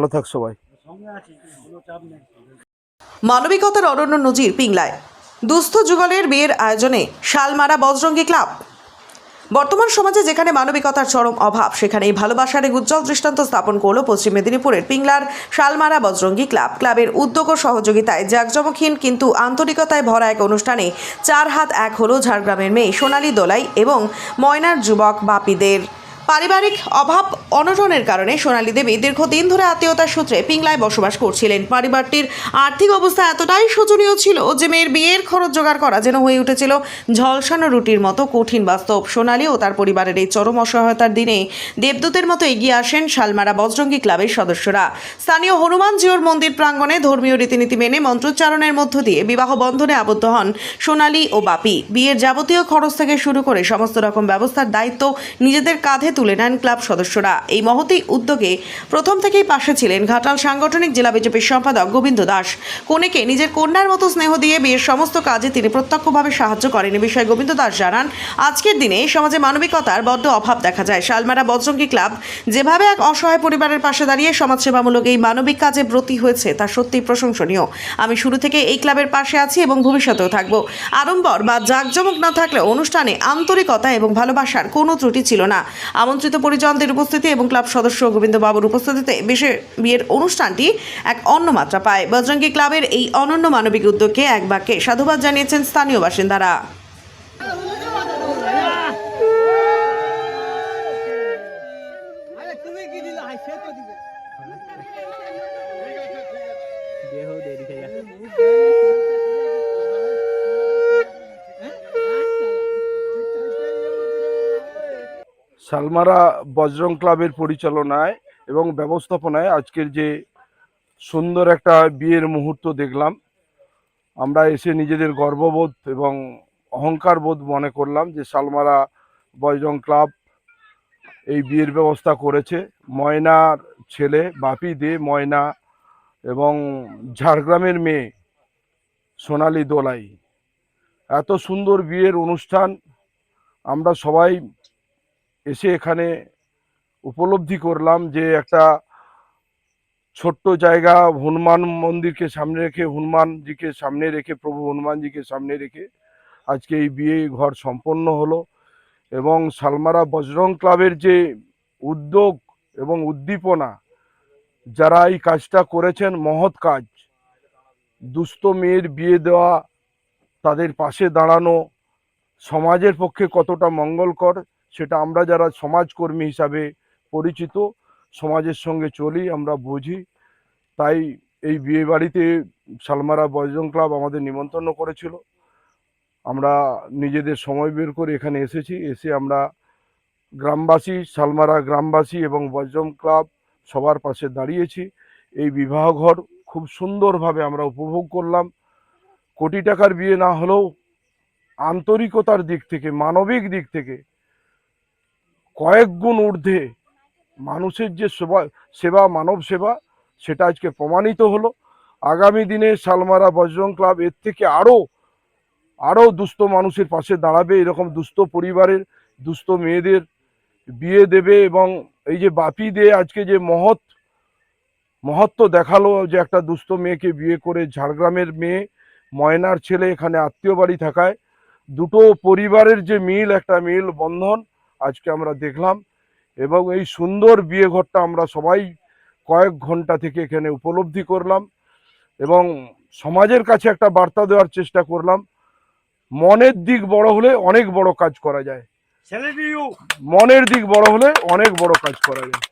ভালো থাক সবাই। মানবিকতার অরণ্য নজির পিংলায় দুস্থ যুগলের বিয়ের আয়োজনে শালমারা বজরঙ্গী ক্লাব। বর্তমান সমাজে যেখানে মানবিকতার চরম অভাব, সেখানে এই ভালোবাসার এক উজ্জ্বল দৃষ্টান্ত স্থাপন করল পশ্চিম মেদিনীপুরের পিংলার শালমারা বজরঙ্গী ক্লাব। ক্লাবের উদ্যোগ ও সহযোগিতায় জাঁকজমকহীন কিন্তু আন্তরিকতায় ভরা এক অনুষ্ঠানে 4 হাত 1 হলো ঝাড়গ্রামের মেয়ে সোনালী দোলাই এবং ময়নার যুবক বাপিদের। পারিবারিক অভাব অনটনের কারণে সোনালী দেবী দীর্ঘদিন ধরে আত্মীয়তার সূত্রে পিংলায় বসবাস করছিলেন। পরিবারটির আর্থিক অবস্থা এতটাই শোচনীয় ছিল যে মেয়ের বিয়ের খরচ জোগাড় করা যেন হয়ে উঠেছিল ঝলসানো রুটির মতো কঠিন বাস্তব। সোনালী ও তার পরিবারের এই চরম অসহায়তার দিনে দেবদূতের মতো এগিয়ে আসেন শালমারা বজরঙ্গী ক্লাবের সদস্যরা। স্থানীয় হনুমান জিওর মন্দির প্রাঙ্গণে ধর্মীয় রীতিনীতি মেনে মন্ত্রোচ্চারণের মধ্য দিয়ে বিবাহ বন্ধনে আবদ্ধ হন সোনালী ও বাপি। বিয়ের যাবতীয় খরচ থেকে শুরু করে সমস্ত রকম ব্যবস্থার দায়িত্ব নিজেদের কাঁধে তুলে নেন ক্লাব সদস্যরা। এই মহতী উদ্যোগে প্রথম থেকেই পাশে ছিলেন ঘাটাল সাংগঠনিক জেলা বিজেপির সম্পাদক গোবিন্দ দাস। কনেকে নিজের কন্যার মতো স্নেহ দিয়ে বিয়ের সমস্ত কাজে তিনি প্রত্যক্ষভাবে সাহায্য করেন। এ বিষয়ে গোবিন্দ দাস জানান, আজকের দিনে সমাজে মানবিকতার বড্ড অভাব দেখা যায়। শালমারা বজরঙ্গী ক্লাব যেভাবে এক অসহায় পরিবারের পাশে দাঁড়িয়ে সমাজসেবামূলক এই মানবিক কাজে ব্রতী হয়েছে তা সত্যিই প্রশংসনীয়। আমি শুরু থেকে এই ক্লাবের পাশে আছি এবং ভবিষ্যতেও থাকব। আড়ম্বর বা জাঁকজমক না থাকলেও অনুষ্ঠানে আন্তরিকতা এবং ভালোবাসার কোনো ত্রুটি ছিল না। আমন্ত্রিত পরিজনদের উপস্থিতি এবং ক্লাব সদস্য গোবিন্দ বাবুর উপস্থিতিতে বিয়ের অনুষ্ঠানটি এক অন্য মাত্রা পায়। বজরঙ্গী ক্লাবের এই অনন্য মানবিক উদ্যোগকে এক বাক্যে সাধুবাদ জানিয়েছেন স্থানীয় বাসিন্দারা। শালমারা বজরং ক্লাবের পরিচালনায় এবং ব্যবস্থাপনায় আজকের যে সুন্দর একটা বিয়ের মুহূর্ত দেখলাম, আমরা এসে নিজেদের গর্ববোধ এবং অহংকার বোধ মনে করলাম যে শালমারা বজরং ক্লাব এই বিয়ের ব্যবস্থা করেছে। ময়নার ছেলে বাপি দে ময়না এবং ঝাড়গ্রামের মেয়ে সোনালী দোলাই, এত সুন্দর বিয়ের অনুষ্ঠান আমরা সবাই এসে এখানে উপলব্ধি করলাম যে একটা ছোট্ট জায়গা হনুমান মন্দিরকে সামনে রেখে, হনুমানজিকে সামনে রেখে, প্রভু হনুমানজিকে সামনে রেখে আজকে এই বিয়ে ঘর সম্পন্ন হলো। এবং শালমারা বজরং ক্লাবের যে উদ্যোগ এবং উদ্দীপনা, যারা এই কাজটা করেছেন, মহৎ কাজ, দুস্থ মেয়ের বিয়ে দেওয়া, তাদের পাশে দাঁড়ানো সমাজের পক্ষে কতটা মঙ্গলকর সেটা আমরা যারা সমাজকর্মী হিসাবে পরিচিত, সমাজের সঙ্গে চলি, আমরা বুঝি। তাই এই বিয়ে বাড়িতে শালমারা বজরং ক্লাব আমাদের নিমন্ত্রণ করেছিল। আমরা নিজেদের সময় বের করে এখানে এসেছি। এসে আমরা গ্রামবাসী, শালমারা গ্রামবাসী এবং বজরং ক্লাব সবার পাশে দাঁড়িয়েছি। এই বিবাহ ঘর খুব সুন্দরভাবে আমরা উপভোগ করলাম। কোটি টাকার বিয়ে না হলেও আন্তরিকতার দিক থেকে, মানবিক দিক থেকে কয়েক গুণ ঊর্ধ্বে মানুষের যে সেবা, মানব সেবা, সেটা আজকে প্রমাণিত হলো। আগামী দিনে শালমারা বজরং ক্লাব এর থেকে আরো দুস্থ মানুষের পাশে দাঁড়াবে, এরকম দুস্থ পরিবারের দুস্থ মেয়েদের বিয়ে দেবে। এবং এই যে বাপি দে আজকে যে মহত্ব দেখালো, যে একটা দুস্থ মেয়েকে বিয়ে করে, ঝাড়গ্রামের মেয়ে ময়নার ছেলে এখানে আত্মীয় বাড়ি থাকায় দুটো পরিবারের যে মিল, একটা মিল বন্ধন আজকে আমরা দেখলাম। এবং এই সুন্দর বিয়ে ঘরটা আমরা সবাই কয়েক ঘন্টা থেকে এখানে উপলব্ধি করলাম এবং সমাজের কাছে একটা বার্তা দেওয়ার চেষ্টা করলাম। মনের দিক বড় হলে অনেক বড় কাজ করা যায়, মনের দিক বড় হলে অনেক বড় কাজ করা যায়।